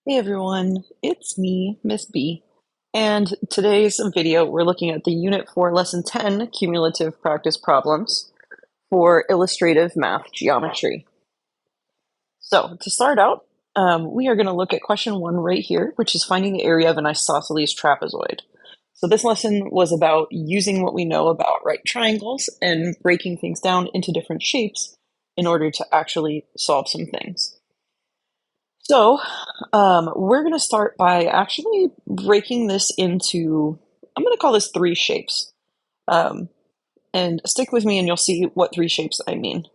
Hey everyone, it's me, Miss B, and today's video we're looking at the Unit 4 Lesson 10 cumulative practice problems for illustrative math geometry. So to start out, we are going to look at question 1 right here, which is finding the area of an isosceles trapezoid. So this lesson was about using what we know about right triangles and breaking things down into different shapes in order to actually solve some things. So, we're going to start by actually breaking this into, I'm going to call this three shapes. Um, and stick with me and you'll see what three shapes I mean.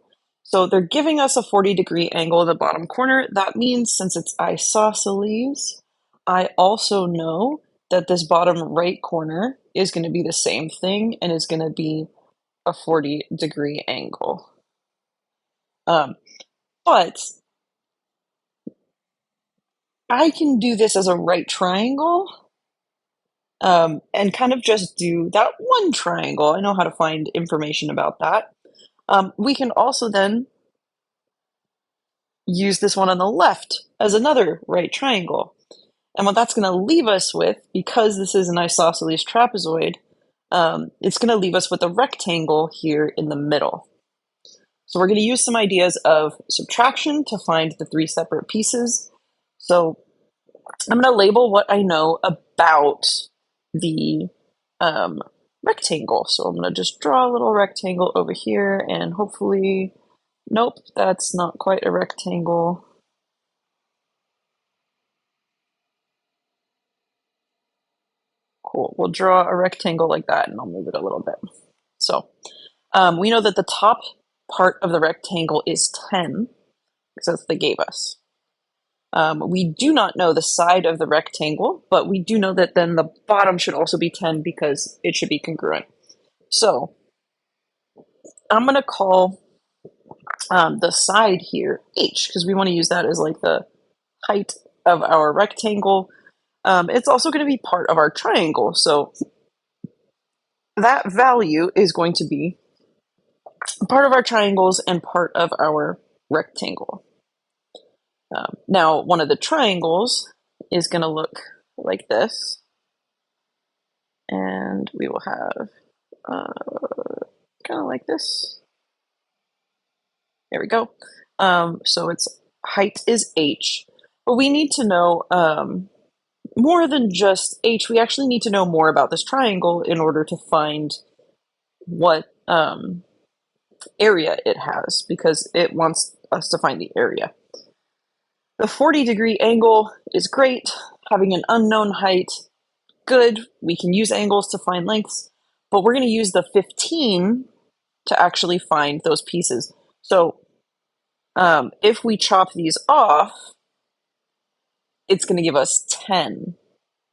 So they're giving us a 40-degree angle in the bottom corner. That means since it's isosceles, I also know that this bottom right corner is going to be the same thing and is going to be a 40-degree angle. But I can do this as a right triangle and kind of just do that one triangle. I know how to find information about that. We can also then use this one on the left as another right triangle. And what that's going to leave us with, because this is an isosceles trapezoid, it's going to leave us with a rectangle here in the middle. So we're going to use some ideas of subtraction to find the three separate pieces. So I'm going to label what I know about the rectangle. So I'm going to just draw a little rectangle over here and hopefully, nope, that's not quite a rectangle. Cool, we'll draw a rectangle like that and I'll move it a little bit. So we know that the top part of the rectangle is 10 because that's what they gave us. We do not know the side of the rectangle, but we do know that then the bottom should also be 10 because it should be congruent. So I'm going to call the side here h because we want to use that as like the height of our rectangle. It's also going to be part of our triangle. So that value is going to be part of our triangles and part of our rectangle. Now, one of the triangles is going to look like this. And we will have kind of like this. There we go. So its height is h, but we need to know more than just h. We actually need to know more about this triangle in order to find what area it has, because it wants us to find the area. The 40-degree angle is great. Having an unknown height, good. We can use angles to find lengths, but we're going to use the 15 to actually find those pieces. So if we chop these off, it's going to give us 10.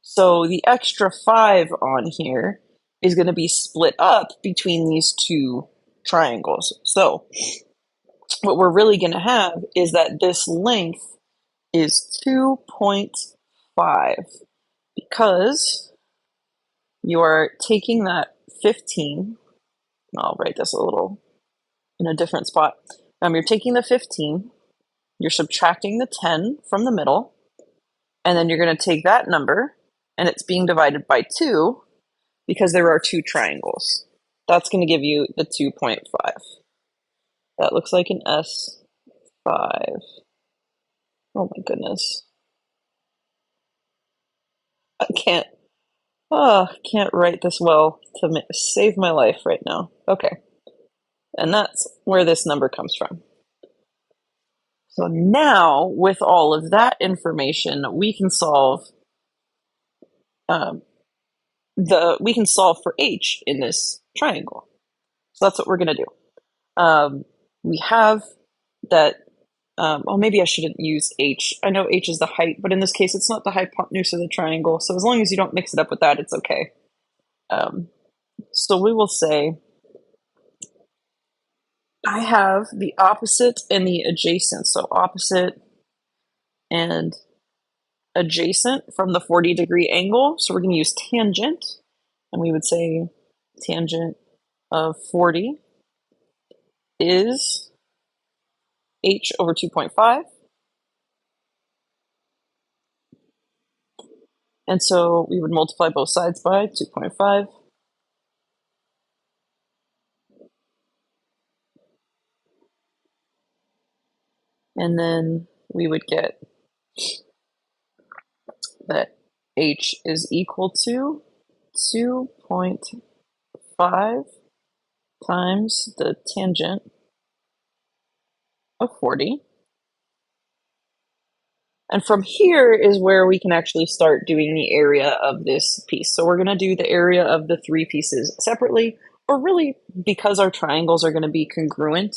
So the extra 5 on here is going to be split up between these two triangles. So what we're really going to have is that this length is 2.5 because you are taking that 15. I'll write this a little in a different spot. You're taking the 15, you're subtracting the 10 from the middle, and then you're going to take that number, and it's being divided by 2 because there are two triangles. That's going to give you the 2.5. That looks like an S5. Oh my goodness. I can't write this well to save my life right now. Okay. And that's where this number comes from. So now, with all of that information, we can solve we can solve for h in this triangle. So that's what we're going to do. We have that. Well, maybe I shouldn't use h. I know h is the height, but in this case, it's not the hypotenuse of the triangle. So as long as you don't mix it up with that, it's okay. So we will say I have the opposite and the adjacent. So opposite and adjacent from the 40-degree angle. So we're going to use tangent, and we would say tangent of 40 is h/2.5. And so we would multiply both sides by 2.5. And then we would get that h is equal to 2.5 times the tangent of 40. And from here is where we can actually start doing the area of this piece. So we're going to do the area of the three pieces separately, or really, because our triangles are going to be congruent,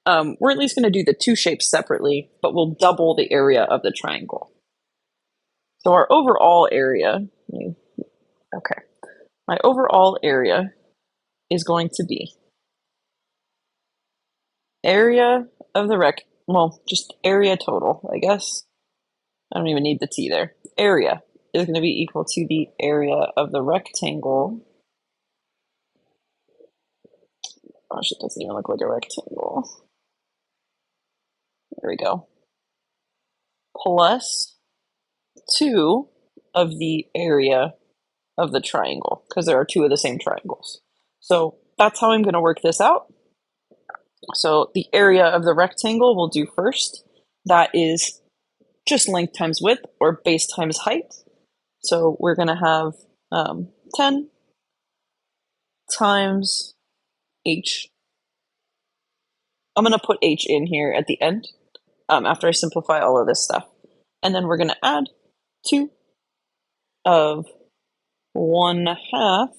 we're at least going to do the two shapes separately, but we'll double the area of the triangle. So our overall area, okay, my overall area is going to be area of the well, just area total, I guess. I don't even need the t there. Area is going to be equal to the area of the rectangle. Gosh, it doesn't even look like a rectangle. There we go. Plus 2 of the area of the triangle, because there are two of the same triangles. So that's how I'm going to work this out. So the area of the rectangle we'll do first. That is just length times width, or base times height. So we're going to have 10 times h. I'm going to put h in here at the end after I simplify all of this stuff. And then we're going to add 2 of 1/2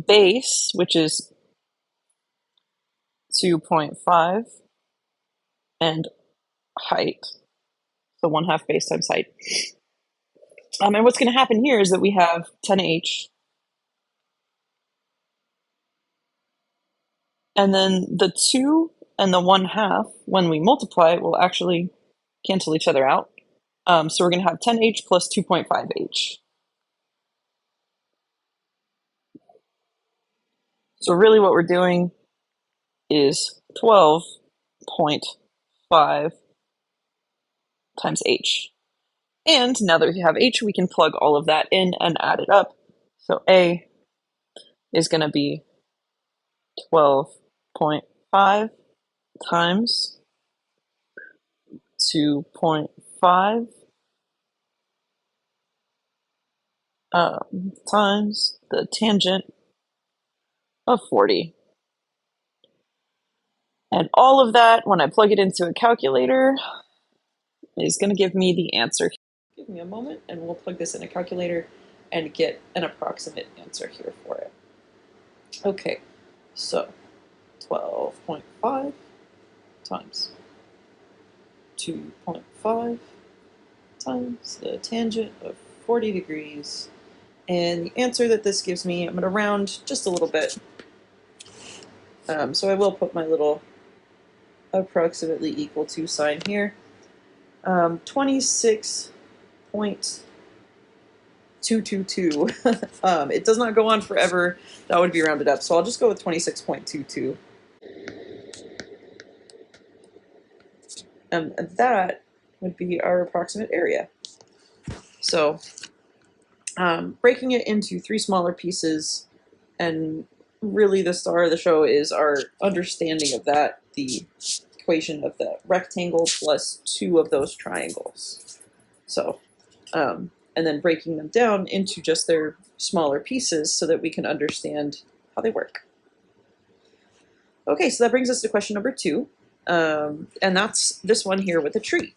base, which is 2.5, and height. So 1/2 base times height. And what's going to happen here is that we have 10h. And then the 2 and the 1/2, when we multiply, will actually cancel each other out. So we're going to have 10h plus 2.5h. So really what we're doing is 12.5 times h. And now that we have h, we can plug all of that in and add it up. So a is going to be 12.5 times 2.5 times the tangent of 40. And all of that, when I plug it into a calculator, is going to give me the answer. Give me a moment and we'll plug this in a calculator and get an approximate answer here for it. Okay, so 12.5 times 2.5 times the tangent of 40 degrees. And the answer that this gives me, I'm going to round just a little bit. So I will put my little approximately equal to sign here. 26.222. It does not go on forever. That would be rounded up. So I'll just go with 26.22. And that would be our approximate area. So breaking it into 3 smaller pieces, and really the star of the show is our understanding of that, the equation of the rectangle plus 2 of those triangles. So, and then breaking them down into just their smaller pieces so that we can understand how they work. Okay, so that brings us to question number 2, and that's this one here with a tree.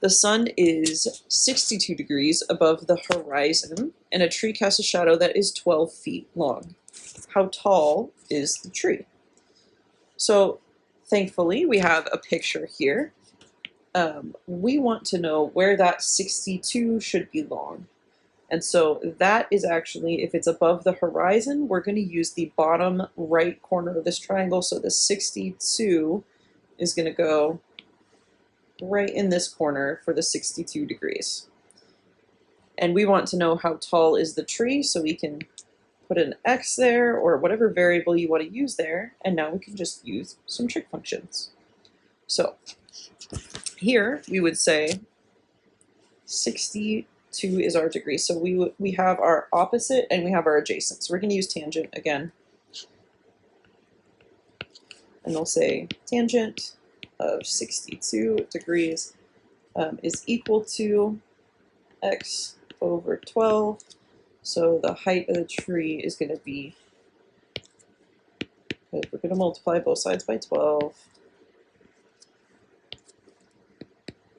The sun is 62 degrees above the horizon, and a tree casts a shadow that is 12 feet long. How tall is the tree? So thankfully, we have a picture here. We want to know where that 62 should belong. And so that is actually, if it's above the horizon, we're going to use the bottom right corner of this triangle. So the 62 is going to go right in this corner for the 62 degrees. And we want to know how tall is the tree, so we can put an X there or whatever variable you want to use there, and now we can just use some trig functions. So here we would say 62 2 is our degree. So we have our opposite and we have our adjacent. So we're going to use tangent again. And they'll say tangent of 62 degrees is equal to x over 12. So the height of the tree is going to be, we're going to multiply both sides by 12.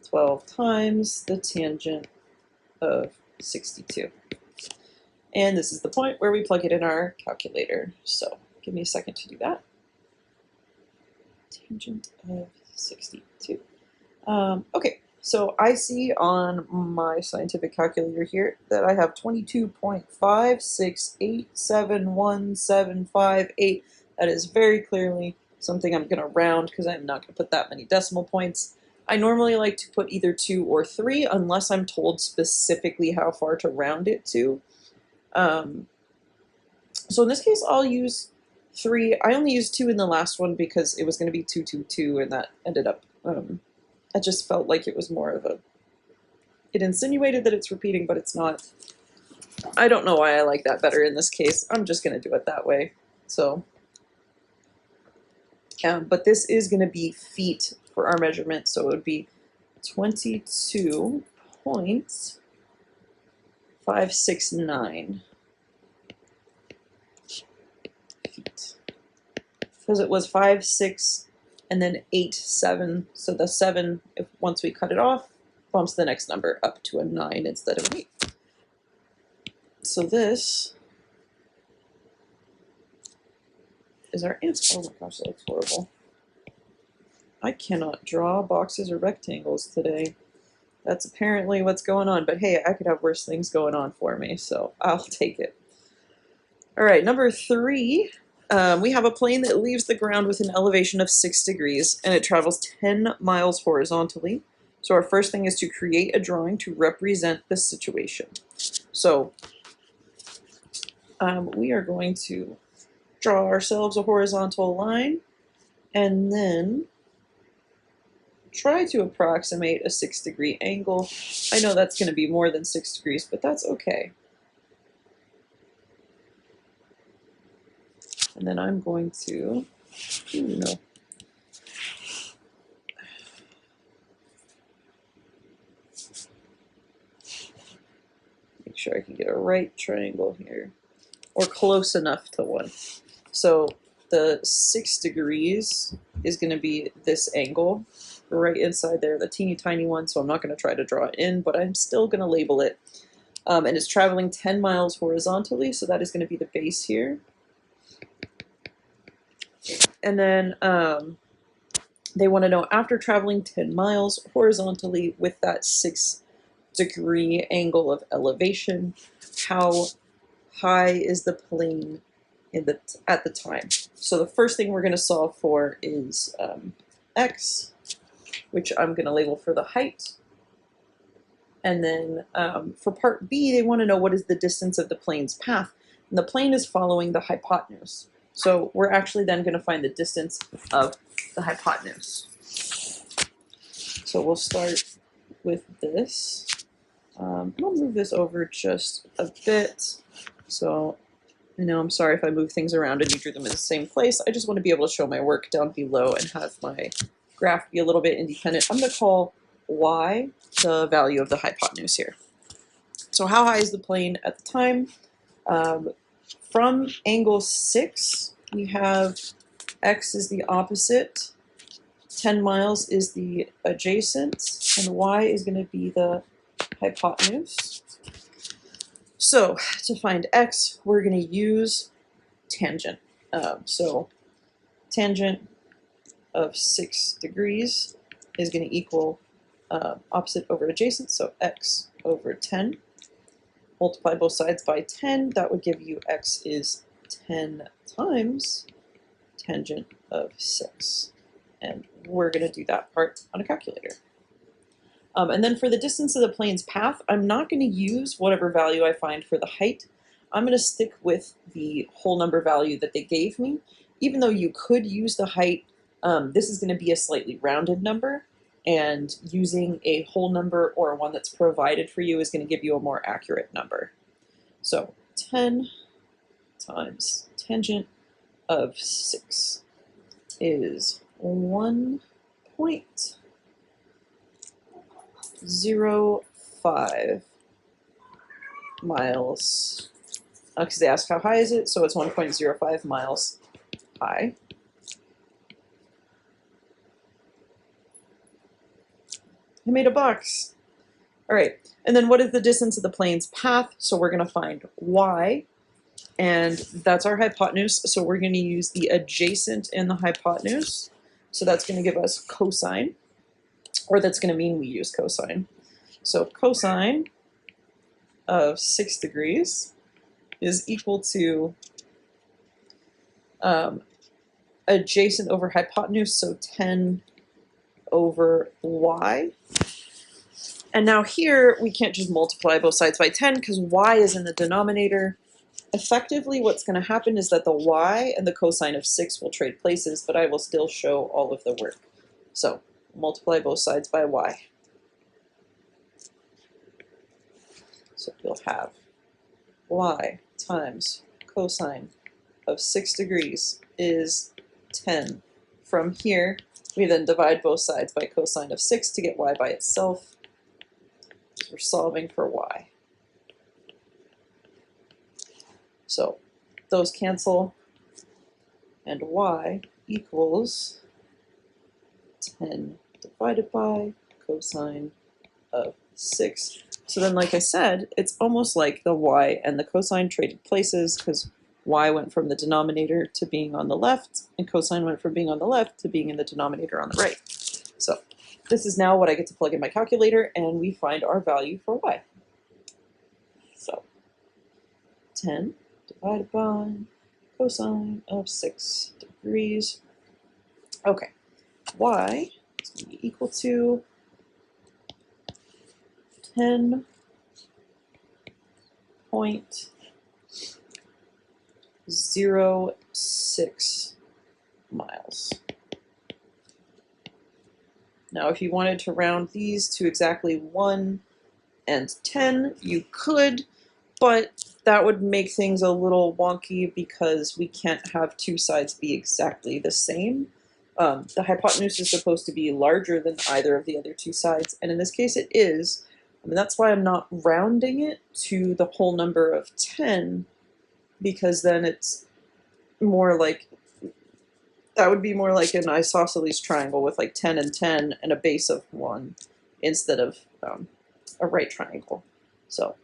12 times the tangent of 62. And this is the point where we plug it in our calculator. So give me a second to do that. Tangent of 62. Okay, so I see on my scientific calculator here that I have 22.5687175.8. That is very clearly something I'm going to round because I'm not going to put that many decimal points. I normally like to put either 2 or 3 unless I'm told specifically how far to round it to. So in this case, I'll use 3. I only used 2 in the last one because it was going to be 222, and that ended up, I just felt like it was more of a, it insinuated that it's repeating, but it's not. I don't know why I like that better in this case. I'm just going to do it that way. So, but this is going to be feet for our measurement, so it would be 22.569 feet. Because it was 5, 6, and then 8, 7. So the 7, once we cut it off, bumps the next number up to a 9 instead of an 8. So this is our answer. Oh my gosh, that looks horrible. I cannot draw boxes or rectangles today. That's apparently what's going on. But hey, I could have worse things going on for me, so I'll take it. All right, number 3. We have a plane that leaves the ground with an elevation of 6 degrees, and it travels 10 miles horizontally. So our first thing is to create a drawing to represent this situation. So we are going to draw ourselves a horizontal line, and then try to approximate a 6-degree angle. I know that's going to be more than 6 degrees, but that's okay. And then I'm going to, make sure I can get a right triangle here, or close enough to one. So the 6 degrees is going to be this angle right inside there, the teeny tiny one, so I'm not going to try to draw it in, but I'm still going to label it. And it's traveling 10 miles horizontally, so that is going to be the base here. And then they want to know, after traveling 10 miles horizontally with that 6-degree angle of elevation, how high is the plane at the time? So the first thing we're going to solve for is x, which I'm going to label for the height. And then for part B, they want to know what is the distance of the plane's path. And the plane is following the hypotenuse. So we're actually then going to find the distance of the hypotenuse. So we'll start with this. I'll move this over just a bit. So, I'm sorry if I move things around and you drew them in the same place. I just want to be able to show my work down below and have my graph be a little bit independent. I'm going to call y the value of the hypotenuse here. So how high is the plane at the time? From angle 6, we have x is the opposite, 10 miles is the adjacent, and y is going to be the hypotenuse. So to find x, we're going to use tangent. So tangent of 6 degrees is going to equal opposite over adjacent, so x over 10. Multiply both sides by 10, that would give you x is 10 times tangent of 6. And we're going to do that part on a calculator. And then for the distance of the plane's path, I'm not going to use whatever value I find for the height. I'm going to stick with the whole number value that they gave me. Even though you could use the height, this is going to be a slightly rounded number. and using a whole number or one that's provided for you is going to give you a more accurate number. So 10 times tangent of 6 is 1.05 miles. Because they asked how high is it, so it's 1.05 miles high. I made a box. All right, and then what is the distance of the plane's path? So we're going to find y, and that's our hypotenuse. So we're going to use the adjacent and the hypotenuse. So that's going to give us cosine, or that's going to mean we use cosine. So cosine of 6 degrees is equal to adjacent over hypotenuse, so 10 over y. And now here, we can't just multiply both sides by 10 because y is in the denominator. Effectively, what's going to happen is that the y and the cosine of 6 will trade places, but I will still show all of the work. So multiply both sides by y. So you'll have y times cosine of 6 degrees is 10. From here, we then divide both sides by cosine of 6 to get y by itself. So we're solving for y. So those cancel, and y equals 10 divided by cosine of 6. So then, like I said, it's almost like the y and the cosine traded places because y went from the denominator to being on the left, and cosine went from being on the left to being in the denominator on the right. So this is now what I get to plug in my calculator, and we find our value for y. So 10 divided by cosine of 6 degrees. Okay, y is going to be equal to 10.06 miles. Now, if you wanted to round these to exactly 1 and 10, you could, but that would make things a little wonky because we can't have two sides be exactly the same. The hypotenuse is supposed to be larger than either of the other two sides, and in this case it is. I mean, that's why I'm not rounding it to the whole number of 10, because then it's more like, that would be more like an isosceles triangle with like 10 and 10 and a base of 1 instead of a right triangle. So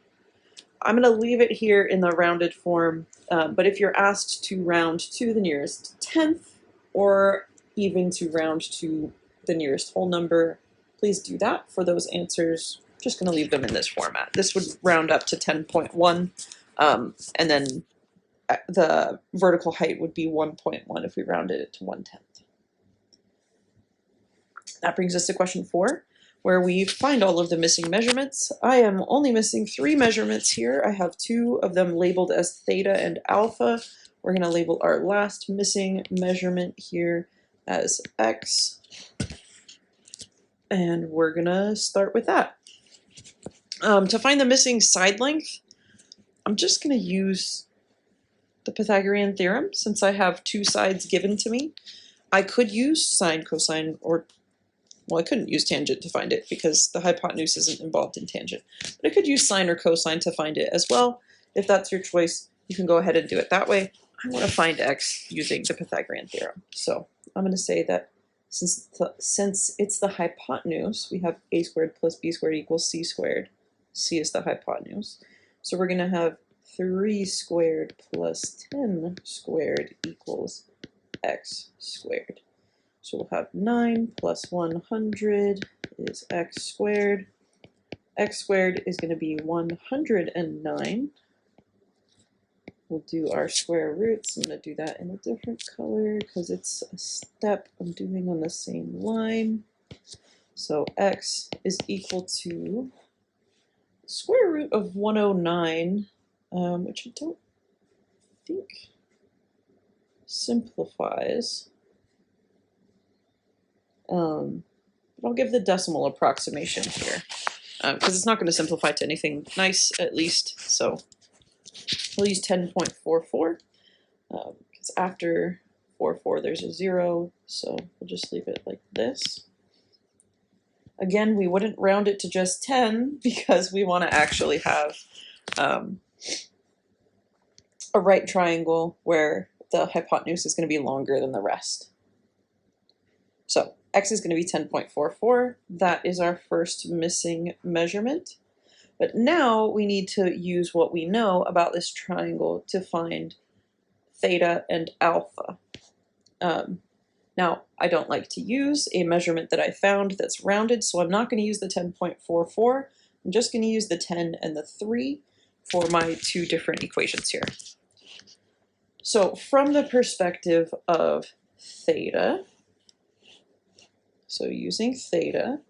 I'm going to leave it here in the rounded form, but if you're asked to round to the nearest tenth or even to round to the nearest whole number, please do that for those answers. Just going to leave them in this format. This would round up to 10.1, and then the vertical height would be 1.1 if we rounded it to 1/10. That brings us to question 4, where we find all of the missing measurements. I am only missing 3 measurements here. I have 2 of them labeled as theta and alpha. We're going to label our last missing measurement here as x, and we're going to start with that. To find the missing side length, I'm just going to use the Pythagorean theorem since I have 2 sides given to me. I could use sine, cosine, or well, I couldn't use tangent to find it because the hypotenuse isn't involved in tangent. But I could use sine or cosine to find it as well. If that's your choice, you can go ahead and do it that way. I want to find x using the Pythagorean theorem. So I'm going to say that since it's the hypotenuse, we have a squared plus b squared equals c squared. C is the hypotenuse. So we're going to have 3 squared plus 10 squared equals x squared. So we'll have 9 plus 100 is x squared. X squared is going to be 109. We'll do our square roots. I'm going to do that in a different color because it's a step I'm doing on the same line. So x is equal to square root of 109, which I don't think simplifies. But I'll give the decimal approximation here because it's not going to simplify to anything nice, at least. So we'll use 10.44 because after 44 there's a 0, so we'll just leave it like this. Again, we wouldn't round it to just 10 because we want to actually have a right triangle where the hypotenuse is going to be longer than the rest. So x is going to be 10.44. That is our first missing measurement. But now we need to use what we know about this triangle to find theta and alpha. Now, I don't like to use a measurement that I found that's rounded, so I'm not going to use the 10.44. I'm just going to use the 10 and the 3 for my two different equations here. So from the perspective of theta, so using theta,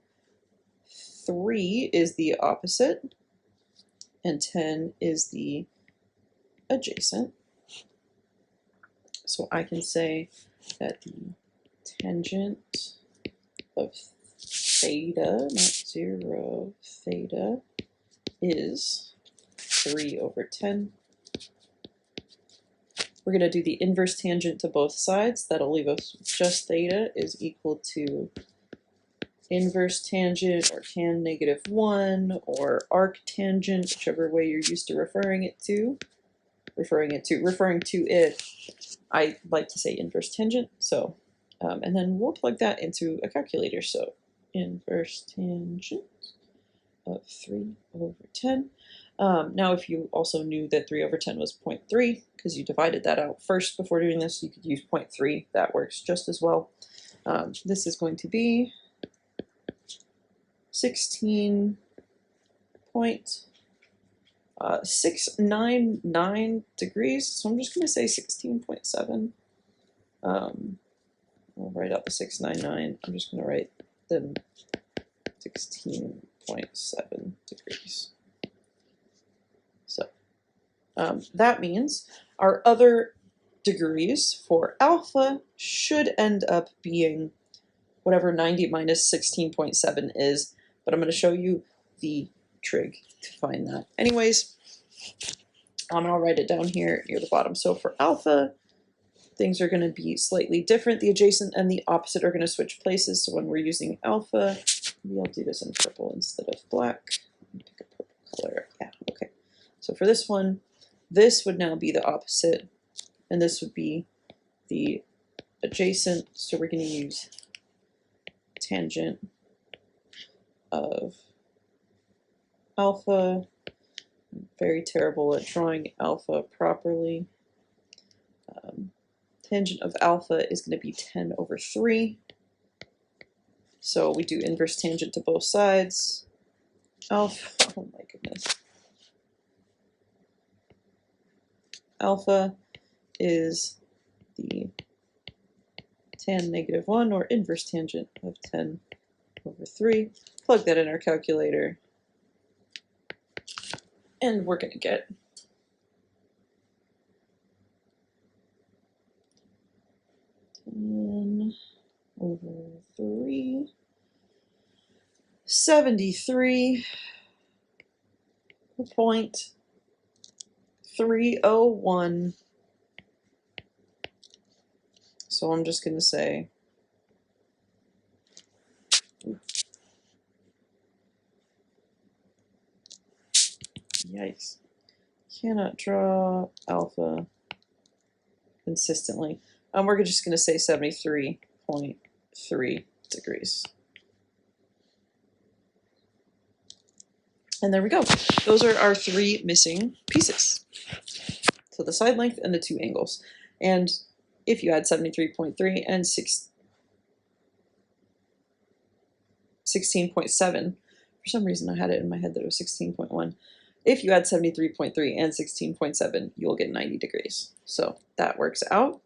3 is the opposite, and 10 is the adjacent. So I can say that the tangent of theta, not 0, theta is 3 over 10. We're going to do the inverse tangent to both sides. That'll leave us just theta is equal to inverse tangent, or tan -1, or arctangent, whichever way you're used to referring to it. I like to say inverse tangent. So, and then we'll plug that into a calculator. So inverse tangent of 3 over 10. Now, if you also knew that 3 over 10 was 0.3, because you divided that out first before doing this, you could use 0.3. That works just as well. This is going to be 16.699 degrees. So I'm just going to say 16.7. I'll write out the 699. I'm just going to write then 16.7 degrees. So that means our other degrees for alpha should end up being whatever 90 minus 16.7 is, but I'm going to show you the trig to find that. Anyways, and I'll write it down here near the bottom. So for alpha, things are going to be slightly different. The adjacent and the opposite are going to switch places. So when we're using alpha, maybe I'll do this in purple instead of black. Pick a purple color. Yeah, okay. So for this one, this would now be the opposite, and this would be the adjacent. So we're going to use tangent of alpha. I'm very terrible at drawing alpha properly. Tangent of alpha is going to be 10 over 3. So we do inverse tangent to both sides. Alpha, oh my goodness. Alpha is the tan -1, or inverse tangent of 10 over 3. Plug that in our calculator, and we're going to get 10 over 3, 73.301. So I'm just going to say yikes. Cannot draw alpha consistently. We're just going to say 73.3 degrees. And there we go. Those are our 3 missing pieces. So the side length and the 2 angles. And if you add 73.3 and 16.7, for some reason I had it in my head that it was 16.1. If you add 73.3 and 16.7, you'll get 90 degrees. So that works out.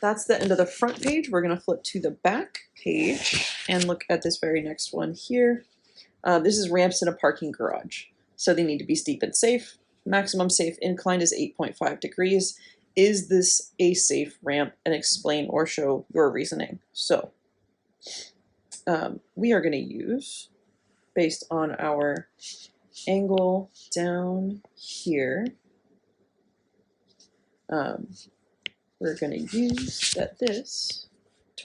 That's the end of the front page. We're going to flip to the back page and look at this very next one here. This is ramps in a parking garage. So they need to be steep and safe. Maximum safe incline is 8.5 degrees. Is this a safe ramp? And explain or show your reasoning. So we are going to use, based on our angle down here, we're going to use that this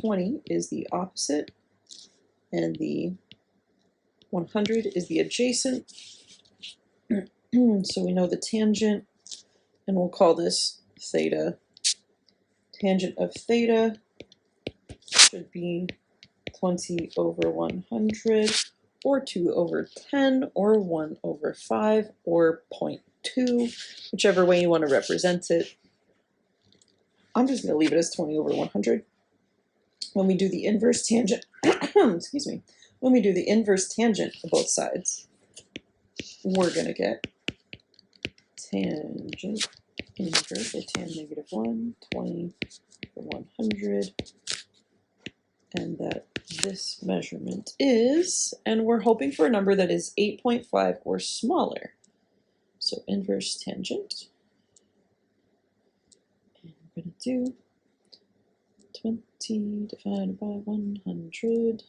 20 is the opposite and the 100 is the adjacent. So we know the tangent, and we'll call this theta. Tangent of theta should be 20 over 100, or 2 over 10, or 1 over 5, or 0.2, whichever way you want to represent it. I'm just going to leave it as 20 over 100. When we do the inverse tangent, excuse me, when we do the inverse tangent of both sides, we're going to get tangent inverse, or tan negative 1, 20 over 100, and that this measurement is, and we're hoping for a number that is 8.5 or smaller. So inverse tangent, and we're going to do 20 divided by 100.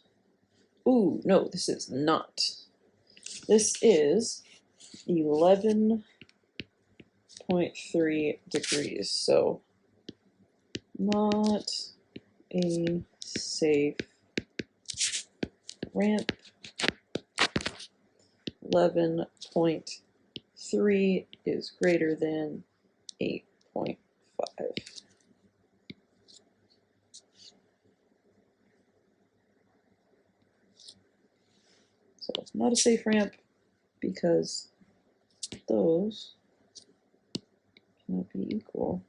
Ooh, no, this is not. This is 11.3 degrees, so not a safe ramp. 11.3 is greater than 8.5. So it's not a safe ramp because those cannot be equal.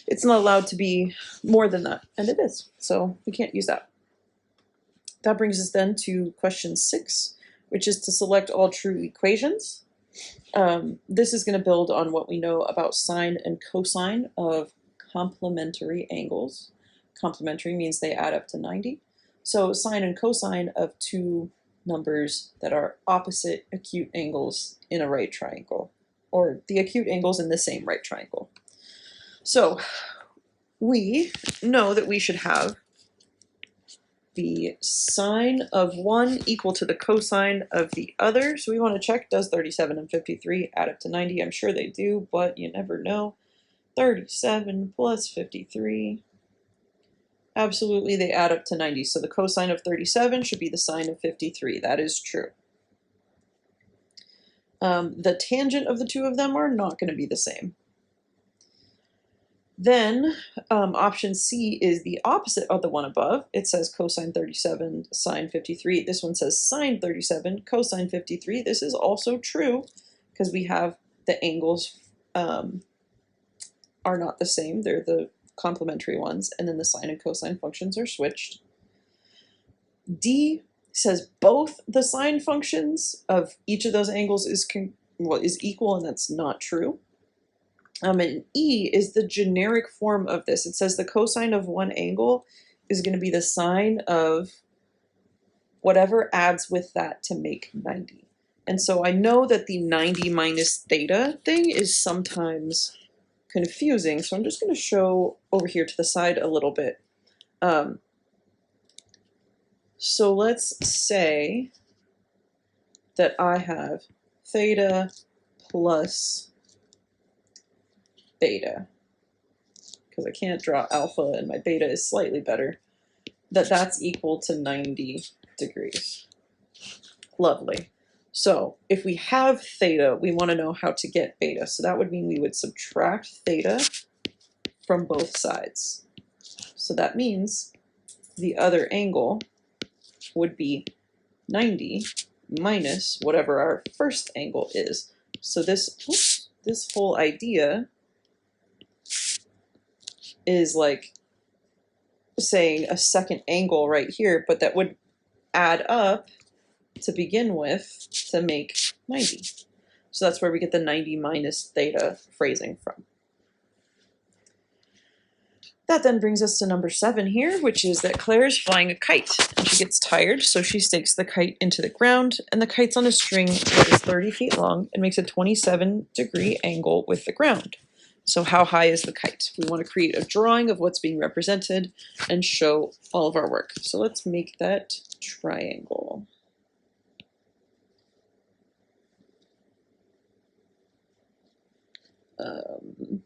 It's not allowed to be more than that, and it is, so we can't use that. That brings us then to question 6, which is to select all true equations. This is going to build on what we know about sine and cosine of complementary angles. Complementary means they add up to 90. So sine and cosine of two numbers that are opposite acute angles in a right triangle, or the acute angles in the same right triangle. So we know that we should have the sine of one equal to the cosine of the other. So we want to check, does 37 and 53 add up to 90? I'm sure they do, but you never know. 37 plus 53. Absolutely, they add up to 90. So the cosine of 37 should be the sine of 53. That is true. The tangent of the two of them are not going to be the same. Then option C is the opposite of the one above. It says cosine 37, sine 53. This one says sine 37, cosine 53. This is also true because we have the angles are not the same. They're the complementary ones, and then the sine and cosine functions are switched. D says both the sine functions of each of those angles is equal, and that's not true. And E is the generic form of this. It says the cosine of one angle is going to be the sine of whatever adds with that to make 90. And so I know that the 90 minus theta thing is sometimes confusing, so I'm just going to show over here to the side a little bit. So let's say that I have theta plus beta, because I can't draw alpha and my beta is slightly better, that's equal to 90 degrees. Lovely. So if we have theta, we want to know how to get beta. So that would mean we would subtract theta from both sides. So that means the other angle would be 90 minus whatever our first angle is. So this whole idea is like saying a second angle right here, but that would add up to begin with to make 90. So that's where we get the 90 minus theta phrasing from. That then brings us to number 7 here, which is that Claire is flying a kite and she gets tired, so she stakes the kite into the ground, and the kite's on a string that is 30 feet long and makes a 27-degree angle with the ground. So how high is the kite? We want to create a drawing of what's being represented and show all of our work. So let's make that triangle.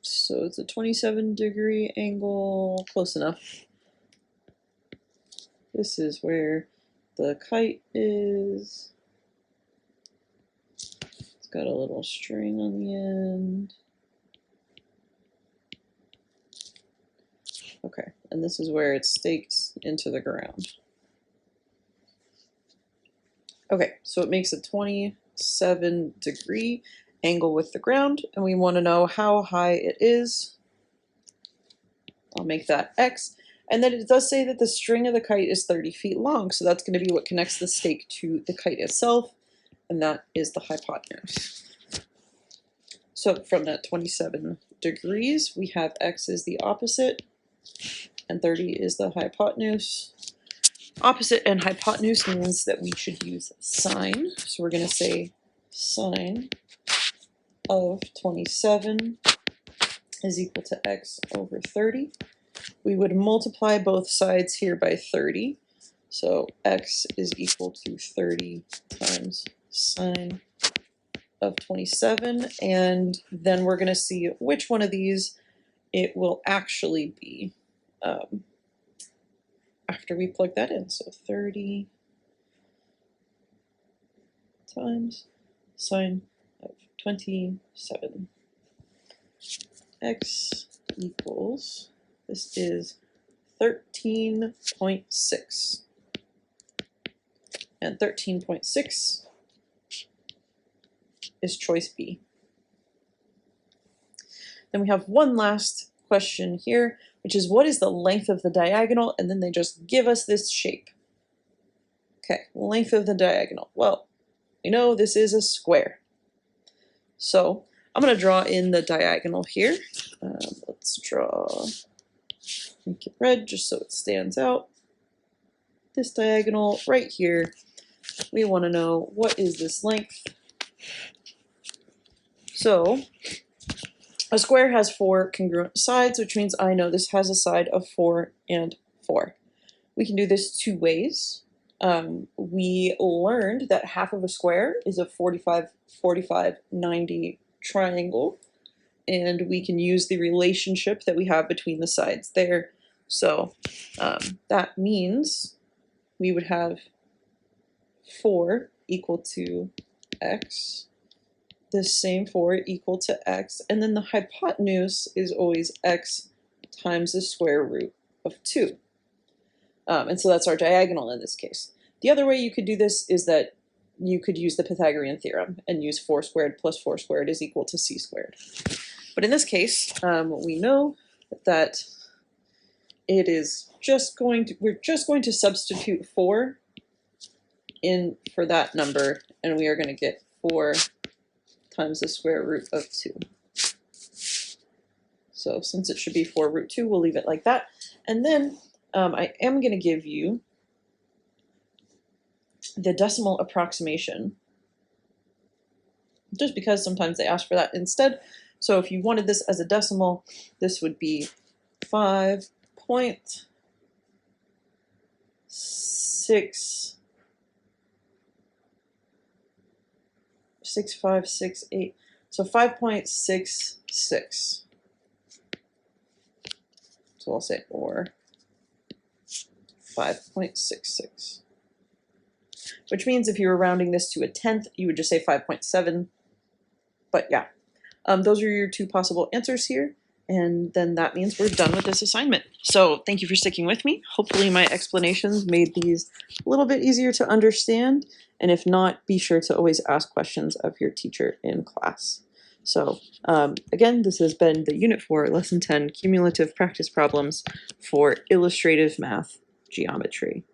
So it's a 27-degree angle, close enough. This is where the kite is. It's got a little string on the end. Okay, and this is where it's staked into the ground. Okay, so it makes a 27-degree angle with the ground, and we want to know how high it is. I'll make that X. And then it does say that the string of the kite is 30 feet long, so that's going to be what connects the stake to the kite itself, and that is the hypotenuse. So from that 27 degrees, we have X is the opposite, and 30 is the hypotenuse. Opposite and hypotenuse means that we should use sine, so we're going to say sine of 27 is equal to X over 30. We would multiply both sides here by 30. So X is equal to 30 times sine of 27. And then we're going to see which one of these it will actually be after we plug that in. So 30 times sine of 27. X equals, this is 13.6. And 13.6 is choice B. Then we have one last question here, which is what is the length of the diagonal? And then they just give us this shape. Okay, length of the diagonal. Well, we know this is a square. So I'm going to draw in the diagonal here. Let's make it red just so it stands out. This diagonal right here, we want to know what is this length. So a square has 4 congruent sides, which means I know this has a side of 4 and 4. We can do this 2 ways. We learned that half of a square is a 45, 90 triangle, and we can use the relationship that we have between the sides there. So that means we would have 4 equal to X, this same 4 equal to X, and then the hypotenuse is always X times the square root of 2. And so that's our diagonal in this case. The other way you could do this is that you could use the Pythagorean theorem and use 4 squared plus 4 squared is equal to c squared. But in this case, we know that it is just we're just going to substitute 4 in for that number, and we are going to get 4 times the square root of 2. So since it should be 4 root 2, we'll leave it like that. And then I am going to give you the decimal approximation, just because sometimes they ask for that instead. So if you wanted this as a decimal, this would be 5.6568. So 5.66. So I'll say or 5.66. Which means if you were rounding this to a tenth, you would just say 5.7. But yeah, those are your 2 possible answers here. And then that means we're done with this assignment. So thank you for sticking with me. Hopefully my explanations made these a little bit easier to understand. And if not, be sure to always ask questions of your teacher in class. So again, this has been the Unit 4, Lesson 10, Cumulative Practice Problems for Illustrative Math Geometry.